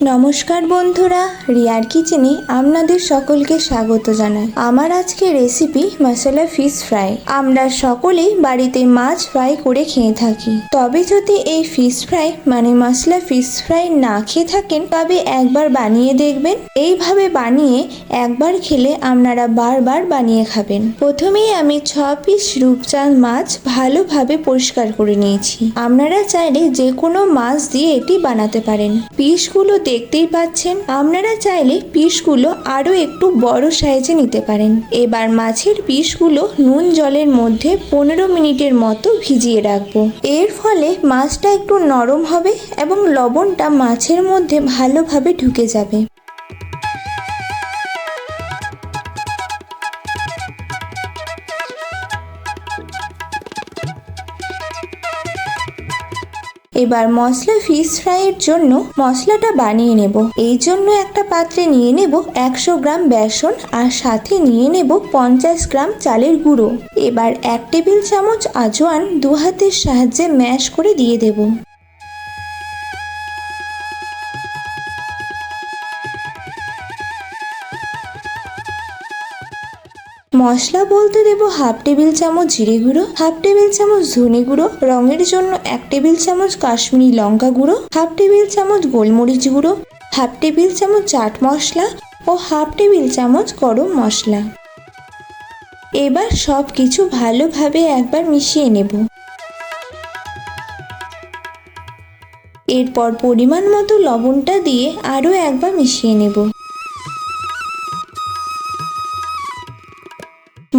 নমস্কার বন্ধুরা, রিয়ার কিচেনে আপনাদের সকলকে স্বাগত জানাই। আমার আজকে রেসিপি মশলা ফিশ ফ্রাই। আমরা সকলেই বাড়িতে মাছ ফ্রাই করে খেয়ে থাকি, তবে যদি এই ফিশ ফ্রাই মানে মশলা ফিশ ফ্রাই না খেয়ে থাকেন তবে একবার বানিয়ে দেখবেন। এইভাবে বানিয়ে একবার খেলে আপনারা বারবার বানিয়ে খাবেন। প্রথমেই আমি 6 পিস রূপচাঁদ মাছ ভালোভাবে পরিষ্কার করে নিয়েছি। আপনারা চাইলে যে কোনো মাছ দিয়ে এটি বানাতে পারেন। পিসগুলো দেখতেই পাচ্ছেন। আপনারা চাইলে পিসগুলো আরো একটু বড় সাইজে নিতে পারেন। এবার মাছের পিসগুলো নুন জলের মধ্যে 15 মিনিটের মতো ভিজিয়ে রাখবো। এর ফলে মাছটা একটু নরম হবে এবং লবণটা মাছের মধ্যে ভালোভাবে ঢুকে যাবে। এবার মশলা ফিশ ফ্রাইয়ের জন্য মশলাটা বানিয়ে নেব। এই জন্য একটা পাত্রে নিয়ে নেব 100 গ্রাম বেসন আর সাথে নিয়ে নেব 50 গ্রাম চালের গুঁড়ো। এবার 1 টেবিল চামচ আজওয়ান 2 হাতের সাহায্যে ম্যাশ করে দিয়ে দেব। মশলা বলতে দেব 1/2 টেবিল চামচ জিরে গুঁড়ো, 1/2 টেবিল চামচ ধনে গুঁড়ো, রঙের জন্য 1 টেবিল চামচ কাশ্মীরি লঙ্কা গুঁড়ো, 1/2 টেবিল চামচ গোলমরিচ গুঁড়ো, 1/2 টেবিল চামচ চাট মশলা ও 1/2 টেবিল চামচ গরম মশলা। এবার সব কিছু ভালোভাবে একবার মিশিয়ে নেব। এরপর পরিমাণ মতো লবণটা দিয়ে আরও একবার মিশিয়ে নেব।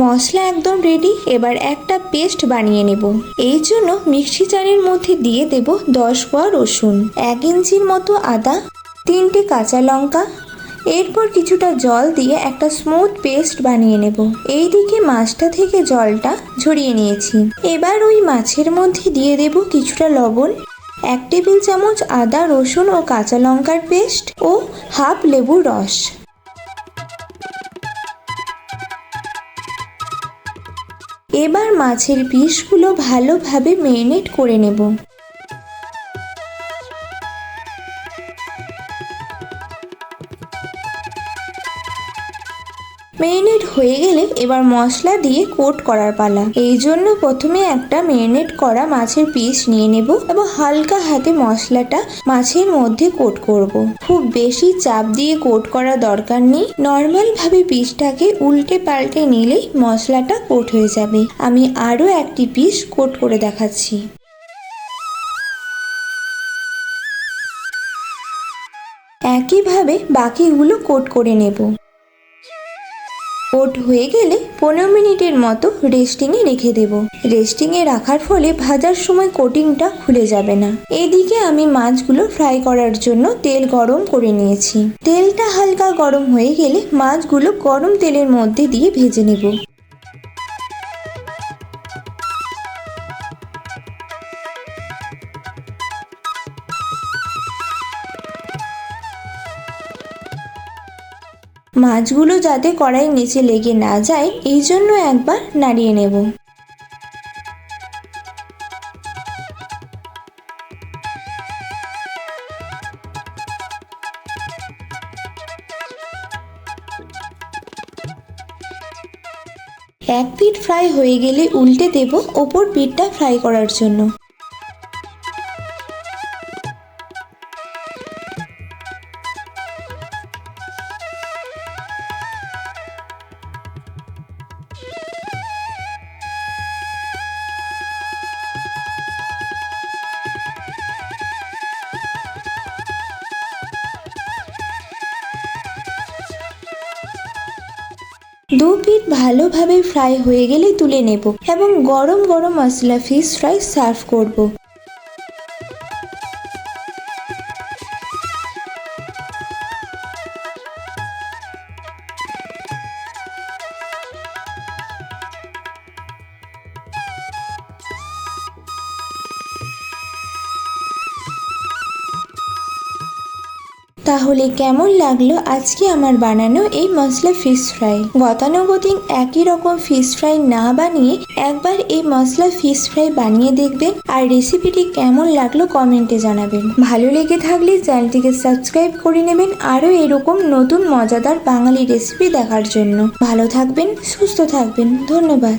মশলা একদম রেডি। এবার একটা পেস্ট বানিয়ে নেব। এই জন্য মিক্সি জারের মধ্যে দিয়ে দেব 10 কোয়া রসুন, 1 ইঞ্চির মতো আদা, 3টে কাঁচা লঙ্কা। এরপর কিছুটা জল দিয়ে একটা স্মুথ পেস্ট বানিয়ে নেব। এইদিকে মাছটা থেকে জলটা ঝরিয়ে নিয়েছি। এবার ওই মাছের মধ্যে দিয়ে দেব কিছুটা লবণ, 1 টেবিল চামচ আদা রসুন ও কাঁচা লঙ্কার পেস্ট ও হাফ লেবুর রস। এবার মাছের পিসগুলো ভালোভাবে ম্যারিনেট করে নেব। ম্যারিনেট হয়ে গেলে এবার মশলা দিয়ে কোট করার পালা। এই জন্য প্রথমে একটা ম্যারিনেট করা মাছের পিস নিয়ে নেব এবং হালকা হাতে মশলাটা মাছের মধ্যে কোট করব। খুব বেশি চাপ দিয়ে কোট করা দরকার নেই। নর্মাল ভাবে পিসটাকে উল্টে পাল্টে নিলেই মশলাটা কোট হয়ে যাবে। আমি আরো একটি পিস কোট করে দেখাচ্ছি। একইভাবে বাকিগুলো কোট করে নেব। কোট হয়ে গেলে 15 মিনিটের মতো রেস্টিংয়ে রেখে দেব। রেস্টিংয়ে রাখার ফলে ভাজার সময় কোটিংটা খুলে যাবে না। এদিকে আমি মাছগুলো ফ্রাই করার জন্য তেল গরম করে নিয়েছি। তেলটা হালকা গরম হয়ে গেলে মাছগুলো গরম তেলের মধ্যে দিয়ে ভেজে নেব। মাছগুলো যাতে কড়াইয়ের নিচে লেগে না যায় এই জন্য একবার নাড়িয়ে নেব। এক পিঠ ফ্রাই হয়ে গেলে উল্টে দেব ওপর পিঠটা ফ্রাই করার জন্য। দু পিঠ ভালোভাবে ফ্রাই হয়ে গেলে তুলে নেব এবং গরম গরম মশলা ফিশ ফ্রাই সার্ভ করব। তাহলে কেমন লাগলো আজকে আমার বানানো এই মশলা ফিশ ফ্রাই? গতানুগতিক একই রকম ফিশ ফ্রাই না বানিয়ে একবার এই মশলা ফিশ ফ্রাই বানিয়ে দেখবেন, আর রেসিপিটি কেমন লাগলো কমেন্টে জানাবেন। ভালো লেগে থাকলে চ্যানেলটিকে সাবস্ক্রাইব করে নেবেন আরও এরকম নতুন মজাদার বাঙালি রেসিপি দেখার জন্য। ভালো থাকবেন, সুস্থ থাকবেন, ধন্যবাদ।